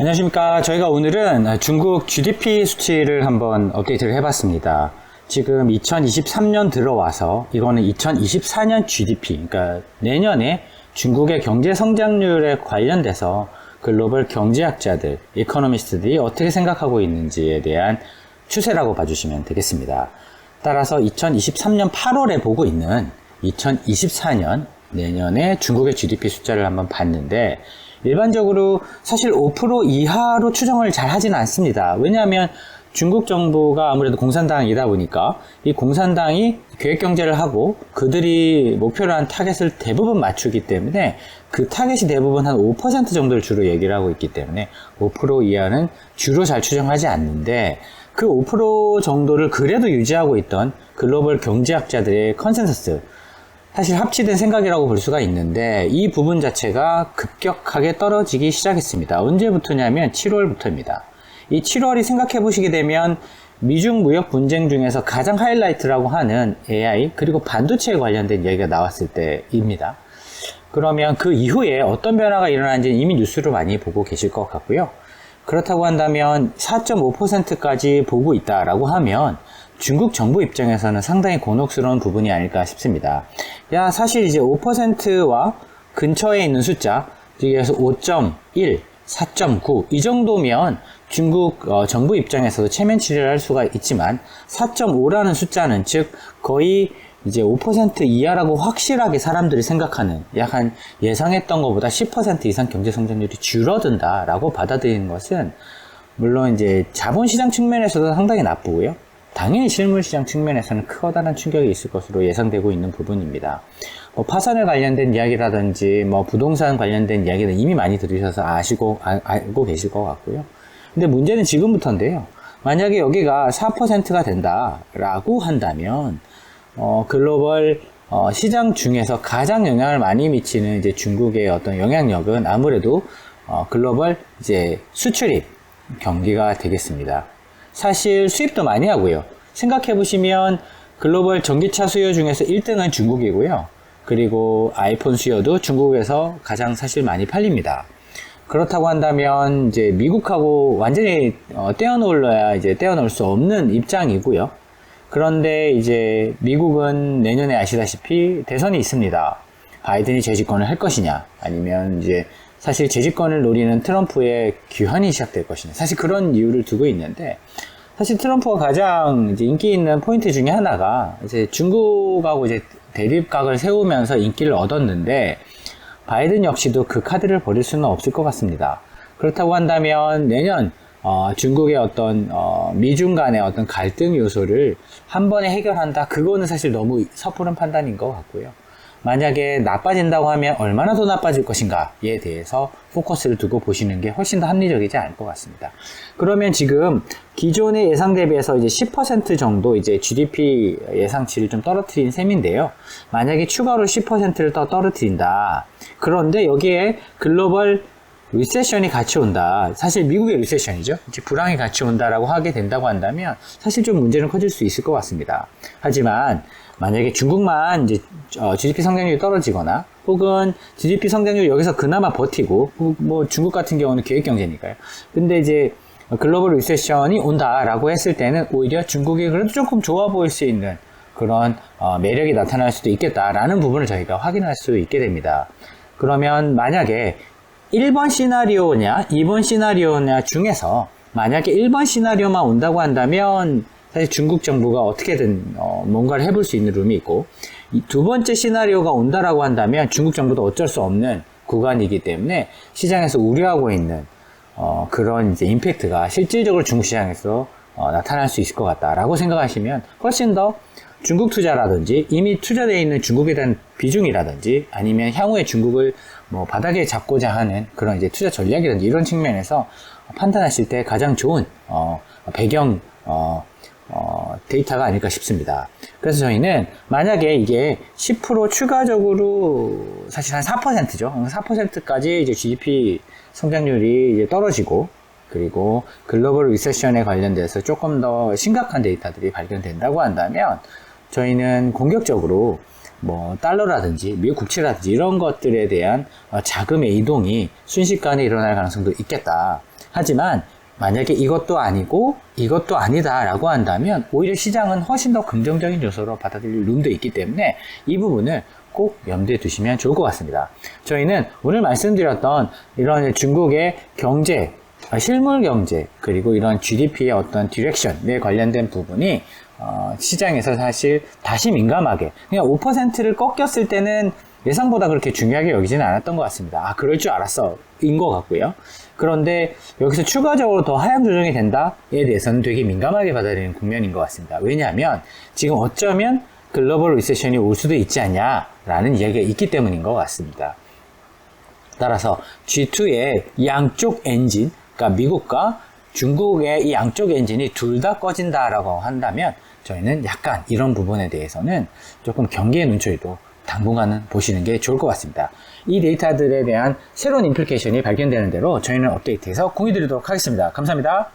안녕하십니까. 저희가 오늘은 중국 GDP 수치를 한번 업데이트를 해봤습니다. 지금 2023년 들어와서 이거는 2024년 GDP, 그러니까 내년에 중국의 경제 성장률에 관련돼서 글로벌 경제학자들, 이코노미스트들이 어떻게 생각하고 있는지에 대한 추세라고 봐주시면 되겠습니다. 따라서 2023년 8월에 보고 있는 2024년 내년에 중국의 GDP 숫자를 한번 봤는데, 일반적으로 사실 5% 이하로 추정을 잘 하지는 않습니다. 왜냐하면 중국 정부가 아무래도 공산당이다 보니까 이 공산당이 계획경제를 하고 그들이 목표로 한 타겟을 대부분 맞추기 때문에 그 타겟이 대부분 한 5% 정도를 주로 얘기를 하고 있기 때문에 5% 이하는 주로 잘 추정하지 않는데, 그 5% 정도를 그래도 유지하고 있던 글로벌 경제학자들의 컨센서스, 사실 합치된 생각이라고 볼 수가 있는데, 이 부분 자체가 급격하게 떨어지기 시작했습니다. 언제부터냐면 7월부터입니다. 이 7월이 생각해 보시게 되면 미중 무역 분쟁 중에서 가장 하이라이트라고 하는 AI 그리고 반도체에 관련된 얘기가 나왔을 때입니다. 그러면 그 이후에 어떤 변화가 일어나는지 이미 뉴스로 많이 보고 계실 것 같고요. 그렇다고 한다면 4.5%까지 보고 있다라고 하면 중국 정부 입장에서는 상당히 곤혹스러운 부분이 아닐까 싶습니다. 사실 이제 5%와 근처에 있는 숫자, 그래서 5.1, 4.9 이 정도면 중국 정부 입장에서도 체면치레를 할 수가 있지만, 4.5라는 숫자는 즉 거의 이제 5% 이하라고 확실하게 사람들이 생각하는, 약 한 예상했던 것보다 10% 이상 경제 성장률이 줄어든다라고 받아들이는 것은 물론 이제 자본시장 측면에서도 상당히 나쁘고요. 당연히 실물시장 측면에서는 커다란 충격이 있을 것으로 예상되고 있는 부분입니다. 파산에 관련된 이야기라든지 부동산 관련된 이야기는 이미 많이 들으셔서 알고 계실 것 같고요. 근데 문제는 지금부터인데요. 만약에 여기가 4%가 된다라고 한다면 글로벌 시장 중에서 가장 영향을 많이 미치는 이제 중국의 어떤 영향력은 아무래도 글로벌 이제 수출입 경기가 되겠습니다. 사실 수입도 많이 하고요. 생각해 보시면 글로벌 전기차 수요 중에서 1등은 중국이고요. 그리고 아이폰 수요도 중국에서 가장 사실 많이 팔립니다. 그렇다고 한다면 이제 미국하고 완전히 떼어놓으려야 이제 떼어놓을 수 없는 입장이고요. 그런데 이제 미국은 내년에 아시다시피 대선이 있습니다. 바이든이 재집권을 할 것이냐, 아니면 이제 사실 재집권을 노리는 트럼프의 귀환이 시작될 것이냐, 사실 그런 이유를 두고 있는데, 사실 트럼프가 가장 이제 인기 있는 포인트 중에 하나가 이제 중국하고 이제 대립각을 세우면서 인기를 얻었는데, 바이든 역시도 그 카드를 버릴 수는 없을 것 같습니다. 그렇다고 한다면 내년 중국의 어떤 미중 간의 어떤 갈등 요소를 한 번에 해결한다, 그거는 사실 너무 섣부른 판단인 것 같고요. 만약에 나빠진다고 하면 얼마나 더 나빠질 것인가에 대해서 포커스를 두고 보시는 게 훨씬 더 합리적이지 않을 것 같습니다. 그러면 지금 기존의 예상 대비해서 이제 10% 정도 이제 GDP 예상치를 좀 떨어뜨린 셈인데요. 만약에 추가로 10%를 더 떨어뜨린다. 그런데 여기에 글로벌 리세션이 같이 온다. 사실 미국의 리세션이죠. 이제 불황이 같이 온다라고 하게 된다고 한다면 사실 좀 문제는 커질 수 있을 것 같습니다. 하지만 만약에 중국만 이제 GDP 성장률이 떨어지거나, 혹은 GDP 성장률이 여기서 그나마 버티고, 중국 같은 경우는 계획 경제니까요. 근데 이제 글로벌 리세션이 온다라고 했을 때는 오히려 중국이 그래도 조금 좋아 보일 수 있는 그런 매력이 나타날 수도 있겠다라는 부분을 저희가 확인할 수 있게 됩니다. 그러면 만약에 1번 시나리오냐 2번 시나리오냐 중에서 만약에 1번 시나리오만 온다고 한다면 사실 중국 정부가 어떻게든 뭔가를 해볼 수 있는 룸이 있고, 이 두 번째 시나리오가 온다라고 한다면 중국 정부도 어쩔 수 없는 구간이기 때문에 시장에서 우려하고 있는 그런 이제 임팩트가 실질적으로 중국 시장에서 나타날 수 있을 것 같다라고 생각하시면 훨씬 더 중국 투자라든지 이미 투자되어 있는 중국에 대한 비중이라든지, 아니면 향후에 중국을 바닥에 잡고자 하는 그런 이제 투자 전략이라든지 이런 측면에서 판단하실 때 가장 좋은 배경 데이터가 아닐까 싶습니다. 그래서 저희는 만약에 이게 10% 추가적으로 사실 한 4%죠. 4%까지 이제 GDP 성장률이 이제 떨어지고, 그리고 글로벌 리세션에 관련돼서 조금 더 심각한 데이터들이 발견된다고 한다면 저희는 공격적으로 뭐 달러라든지 미국 국채라든지 이런 것들에 대한 자금의 이동이 순식간에 일어날 가능성도 있겠다. 하지만 만약에 이것도 아니고 이것도 아니다 라고 한다면 오히려 시장은 훨씬 더 긍정적인 요소로 받아들일 룸도 있기 때문에 이 부분을 꼭 염두에 두시면 좋을 것 같습니다. 저희는 오늘 말씀드렸던 이런 중국의 경제, 실물 경제, 그리고 이런 GDP의 어떤 디렉션에 관련된 부분이 시장에서 사실 다시 민감하게 그냥 5%를 꺾였을 때는 예상보다 그렇게 중요하게 여기지는 않았던 것 같습니다. 그럴 줄 알았어 인 것 같고요. 그런데 여기서 추가적으로 더 하향 조정이 된다에 대해서는 되게 민감하게 받아들이는 국면인 것 같습니다. 왜냐하면 지금 어쩌면 글로벌 리세션이 올 수도 있지 않냐라는 이야기가 있기 때문인 것 같습니다. 따라서 G2의 양쪽 엔진, 그러니까 미국과 중국의 이 양쪽 엔진이 둘 다 꺼진다라고 한다면 저희는 약간 이런 부분에 대해서는 조금 경계의 눈초리도 당분간은 보시는 게 좋을 것 같습니다. 이 데이터들에 대한 새로운 임플리케이션이 발견되는 대로 저희는 업데이트해서 공유드리도록 하겠습니다. 감사합니다.